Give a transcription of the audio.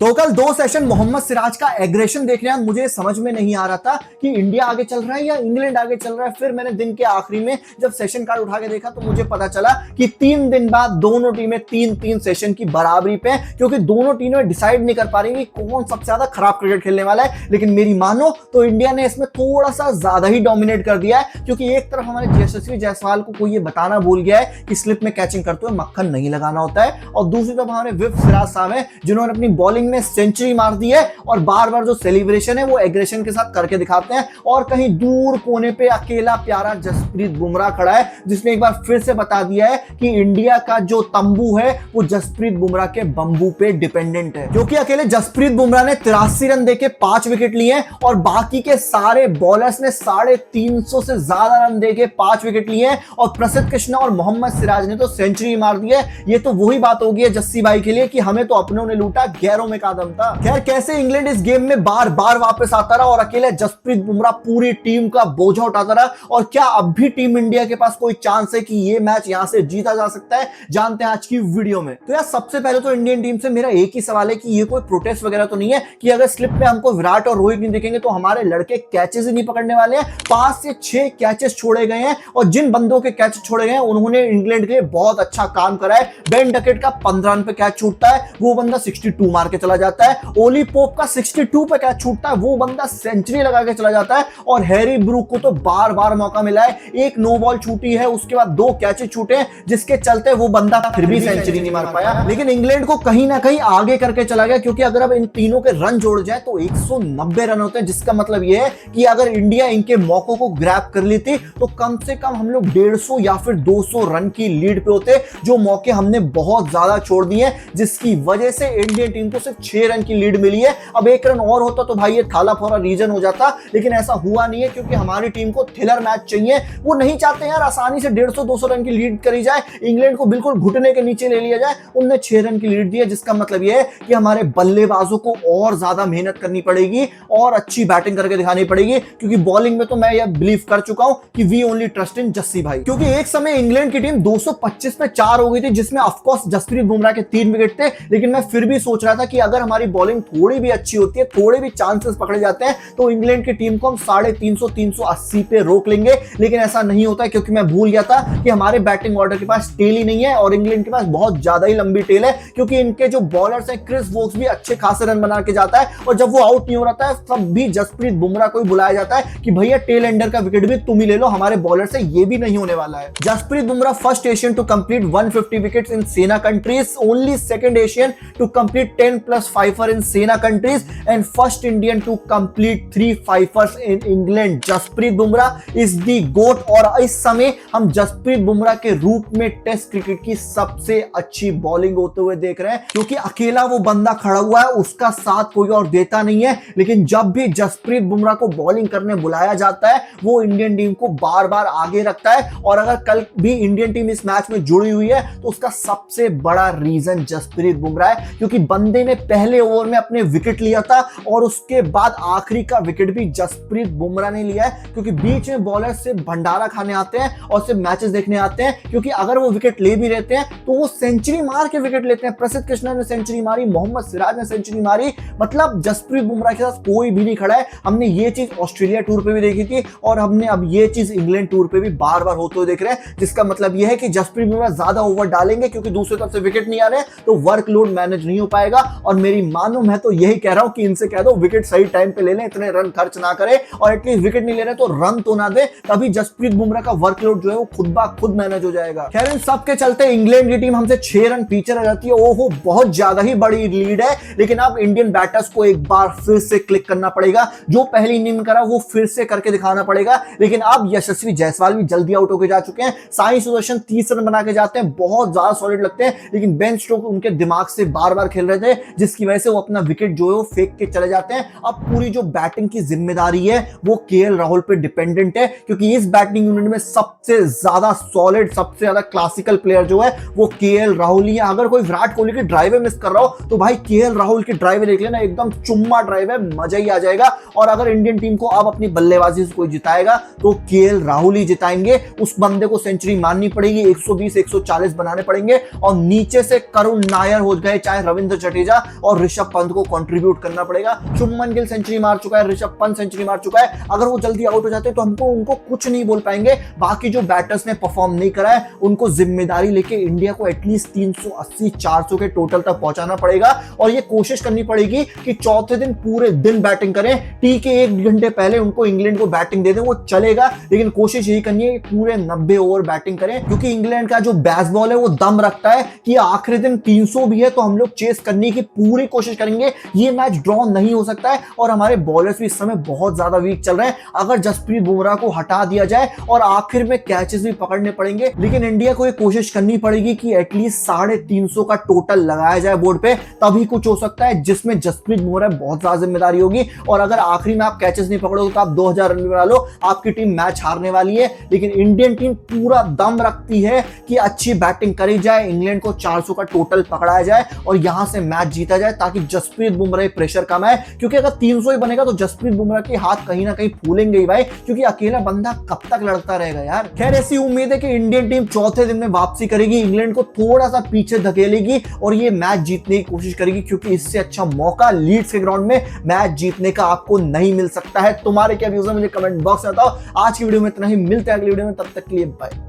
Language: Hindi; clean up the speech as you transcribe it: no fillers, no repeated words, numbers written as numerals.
तो कल दो सेशन मोहम्मद सिराज का एग्रेशन देखने में मुझे समझ में नहीं आ रहा था कि इंडिया आगे चल रहा है या इंग्लैंड आगे चल रहा है। फिर मैंने दिन के आखिरी में जब सेशन कार्ड उठा के देखा तो मुझे पता चला कि 3 दिन बाद दोनों टीमें 3-3 सेशन की बराबरी पे हैं, क्योंकि दोनों टीमें डिसाइड नहीं कर पा रही कि कौन सबसे ज्यादा खराब क्रिकेट खेलने वाला है। लेकिन मेरी मानो तो इंडिया ने इसमें थोड़ा सा ज्यादा ही डोमिनेट कर दिया है, क्योंकि एक तरफ हमारे यशस्वी जायसवाल को कोई ये बताना भूल गया है कि स्लिप में कैचिंग करते हुए मक्खन नहीं लगाना होता है, और दूसरी तरफ हमारे विप सिराज साहब हैं जिन्होंने अपनी बॉलिंग में सेंचुरी मार दी है और बार बार जो सेलिब्रेशन है वो एग्रेशन के साथ करके दिखाते हैं। और कहीं दूर कोने पे अकेला प्यारा जसप्रीत बुमराह खड़ा है, जिसने एक बार फिर से बता दिया है कि इंडिया का जो तंबू है वो जसप्रीत बुमराह के बंबू पे डिपेंडेंट है। क्योंकि अकेले जसप्रीत बुमराह ने 83 रन देके 5 विकेट लिए हैं और बाकी के सारे बॉलर्स ने 350 से ज्यादा रन देके 5 विकेट लिए हैं, और प्रसिद्ध कृष्णा और मोहम्मद सिराज ने तो सेंचुरी मार दी है। ये तो वही बात होगी है जस्सी भाई के लिए कि हमें तो अपनों ने लूटा, गैरों में का दम था। खैर, कैसे इंग्लैंड इस गेम में बार बार वापस आता रहा और अकेले जसप्रीत बुमराह पूरी टीम का बोझा उठाता रहा, और क्या अब भी टीम इंडिया के पास कोई चांस है कि ये मैच यहां से जीता जा सकता है, जानते हैं आज की वीडियो में। तो यार सबसे पहले तो इंडियन टीम से मेरा एक ही सवाल है कि ये कोई प्रोटेस्ट वगैरह तो नहीं है कि अगर स्लिप में हमको विराट और रोहित नहीं दिखेंगे तो हमारे लड़के कैचेस ही नहीं पकड़ने वाले हैं। 5 से 6 कैचेस छोड़े गए हैं, और जिन बंदों के कैच छोड़े गए हैं उन्होंने इंग्लैंड के लिए बहुत अच्छा काम करा है। बेन डकेट का 15 रन पे कैच छूटता है, वो बंदा 62 मार के चला जाता है। ओली पोप का 62 पे कैच छूटता है, वो बंदा सेंचुरी लगा के चला जाता है। और हैरी ब्रूक को तो बार बार मौका मिला है, एक नो बॉल छूटी है, उसके बाद 2 कैचेस छूटे जिसके चलते वो बंदा फिर भी सेंचुरी नहीं मार पाया। लेकिन इंग्लैंड को कहीं ना कहीं आगे करके चला गया, क्योंकि अगर अब इन तीनों के रन जोड़ जाए तो 190 रन होते हैं, जिसका मतलब ये है कि अगर इंडिया इनके मौकों को ग्रैब कर लेती तो कम से कम हम लोग 150 या फिर 200 रन की लीड पे होते, जो मौके हमने बहुत ज्यादा छोड़ दिए, जिसकी वजह से इंडियन टीम को सिर्फ 6 रन की लीड मिली है। अब 1 रन और होता तो भाई ये थाला फोरा रीजन हो जाता, लेकिन ऐसा हुआ नहीं है, क्योंकि हमारी टीम को थ्रिलर मैच चाहिए। वो नहीं चाहते यार आसानी से 150-200 रन की लीड करी जाए, इंग्लैंड को बिल्कुल घुटने के नीचे ले लिया जाए। उनने 6 रन की लीड दी है, जिसका मतलब ये है कि हमारे बल्लेबाजों को और ज्यादा मेहनत करनी पड़ेगी और अच्छी बैटिंग करके दिखानी पड़ेगी, क्योंकि बॉलिंग में तो मैं यह बिलीव कर चुका हूं कि we only trust in Jassi भाई। क्योंकि एक समय इंग्लैंड की टीम 225 पे 4 हो गई थी, जिसमें ऑफकोर्स जसप्रीत बुमराह के 3 विकेट थे, लेकिन मैं फिर भी सोच रहा था कि अगर हमारी बॉलिंग थोड़ी भी अच्छी होती है, थोड़े भी चांसेस पकड़े जाते हैं, तो इंग्लैंड की टीम को हम 350-380 पे रोक लेंगे। लेकिन ऐसा नहीं होता है, क्योंकि मैं भूल गया था कि हमारे बैटिंग ऑर्डर के पास टेल ही नहीं है, और इंग्लैंड के पास बहुत ज्यादा ही लंबी टेल है, क्योंकि इनके जो बॉलर्स हैं क्रिस वोक्स भी अच्छे खासे रन बना के जाता है, और जब वो आउट नहीं हो रहा है तब भी जसप्रीत बुमराह को बुलाया जाता है कि भैया टेल एंडर का विकेट भी तुम ही ले लो, हमारे बॉलर से ये भी नहीं होने वाला है। Jasprit Bumrah first Asian to complete 150 wickets in SENA countries, only second Asian to complete 10+ fifer in SENA countries, and first Indian to complete 3 fifers in England. Jasprit Bumrah is the GOAT, और इस समय हम जसप्रीत बुमराह के रूप में टेस्ट क्रिकेट की सबसे अच्छी बॉलिंग होते हुए देख रहे हैं, क्योंकि अकेला वो बंदा खड़ा हुआ है, उसका साथ कोई और देता नहीं है। लेकिन जब भी जसप्रीत बुमराह को बॉलिंग करने बुलाया जाता है, वो इंडियन टीम को बार बार आगे रखता है। और अगर कल भी इंडियन टीम इस मैच में जुड़ी हुई है तो उसका सबसे बड़ा रीजन जसप्रीत बुमराह है, क्योंकि बंदे ने पहले ओवर में अपने विकेट लिया था, और उसके बाद आखिरी का विकेट भी जसप्रीत बुमराह ने लिया है। क्योंकि बीच में बॉलर से भंडारा खाने आते हैं और सिर्फ मैचेस देखने आते हैं, क्योंकि अगर वो विकेट ले भी रहते हैं तो वो सेंचुरी मार के विकेट लेते हैं। प्रसिद्ध कृष्णा ने सेंचुरी मारी, मोहम्मद सिराज ने सेंचुरी मारी, मतलब जसप्रीत बुमराह के साथ कोई भी नहीं खड़ा है। हमने ये चीज ऑस्ट्रेलिया टूर पे भी देखी थी, और हमने अब ये चीज इंग्लैंड टूर पे भी बार बार होते हुए देख रहे हैं, जिसका मतलब यह है कि जसप्रीत बुमराह ज्यादा ओवर डालेंगे, क्योंकि दूसरी तरफ से विकेट नहीं आ रहे तो वर्कलोड मैनेज नहीं हो पाएगा। और मेरी मानो मैं तो यही कह रहा हूं कि इनसे कह दो विकेट सही टाइम पे ले लें, इतने रन खर्च ना करें, और एटलीस्ट विकेट नहीं ले रहे तो रन तो ना दे, तभी जसप्रीत बुमराह का वर्कलोड जो है वो खुद ब खुद मैनेज हो जाएगा। खैर, इन सब के चलते इंग्लैंड की टीम हमसे 6 रन पीछे रह जाती है। ओहो, बहुत ज्यादा ही बड़ी लीड है। लेकिन अब इंडियन बैटर्स को एक बार फिर से क्लिक करना पड़ेगा, जो पहली इनिंग में करा वो फिर से करके दिखाना पड़ेगा। लेकिन अब यशस्वी जायसवाल भी जल्दी आउट होकर जा चुके हैं, साई सुदर्शन 30 रन बना के जाते हैं, बहुत ज्यादा सॉलिड लगते हैं, लेकिन बेन स्टोक्स उनके दिमाग से बार बार खेल रहे थे, जिसकी वजह से वो अपना विकेट जो है वो फेंक के चले जाते हैं। अब पूरी जो बैटिंग की जिम्मेदारी है वो केएल राहुल पे डिपेंडेंट है, क्योंकि इस बैटिंग यूनिट में सबसे ज्यादा सॉलिड, सबसे ज्यादा क्लासिकल प्लेयर जो है वो केएल राहुल ही है। अगर कोई विराट कोहली की ड्राइव मिस कर रहा हो तो भाई केएल राहुल की ड्राइव देख लेना, एकदम चुम्मा ड्राइव है, मजा ही आ जाएगा। और अगर इंडियन टीम को अब अपनी बल्लेबाजी से कोई जिताएगा तो केएल राहुल ही जिताएंगे। उस बंदे को सेंचुरी मारनी पड़ेगी, 120-140 बनाने पड़ेंगे, और नीचे से करुण नायर हो गए चाहे रविंद्र जडेजा, और ऋषभ पंत को कंट्रीब्यूट करना पड़ेगा। शुभमन गिल सेंचुरी मार चुका है, ऋषभ पंत सेंचुरी मार चुका है, अगर वो जल्दी आउट हो जाते तो हमको उनको कुछ नहीं बोल पाएंगे। बाकी जो बैटर्स ने परफॉर्म नहीं करा है उनको जिम्मेदारी लेके इंडिया को एटलीस्ट 380-400 के टोटल तक पहुंचाना पड़ेगा और ये कोशिश करनी पड़ेगी कि चौथे दिन पूरे दिन बैटिंग करें। टी के 1 घंटे पहले उनको इंग्लैंड को बैटिंग दे दें, वो चलेगा, लेकिन कोशिश यही करनी है कि पूरे 90 ओवर बैटिंग करें, क्योंकि इंग्लैंड का जो बेसबॉल है वो दम रखता है कि आखिरी दिन 300 भी है तो हम लोग चेस करने की पूरी कोशिश करेंगे। ये मैच ड्रॉ नहीं हो सकता है और हमारे बॉलर्स भी इस समय बहुत ज्यादा वीक चल रहे हैं। अगर जसप्रीत बुमराह को हटा दिया जाए और आखिर में कैचेस भी पकड़ने पड़ेंगे, लेकिन इंडिया को ये कोशिश करनी पड़ेगी कि एटलीस्ट 350 का टोटल लगाया जाए बोर्ड पे, तभी कुछ हो सकता है जिसमें जसप्रीत बुमराह बहुत ज्यादा जिम्मेदारी होगी। और अगर आखिरी में आप कैचेस नहीं पकड़ोगे तो आप 2000 रन भी बना लो, आपकी टीम मैच हारने वाली है। लेकिन इंडियन टीम पूरा दम रखती है कि अच्छी बैटिंग करी जाए, इंग्लैंड को 400 का टोटल पकड़ाया जाए और यहां से मैच जीता जाए, ताकि जसप्रीत बुमराह प्रेशर कम है। क्योंकि अगर 300 ही बनेगा तो जसप्रीत बुमराह के हाथ कहीं ना कहीं फूलेंगे ही भाई, क्योंकि अकेला बंदा कब तक लड़ता रहेगा यार। खैर ऐसी उम्मीद है कि इंडियन टीम चौथे दिन में वापसी करेगी, इंग्लैंड को थोड़ा सा पीछे धकेलेगी और ये मैच जीतने की कोशिश करेगी, क्योंकि इससे अच्छा मौका लीड्स के ग्राउंड में मैच जीतने का आपको नहीं मिल सकता है। तुम्हारे क्या व्यूज है मुझे कमेंट बॉक्स में बताओ। आज की वीडियो में इतना ही, मिलते हैं अगली वीडियो में, तब तक के लिए बाय।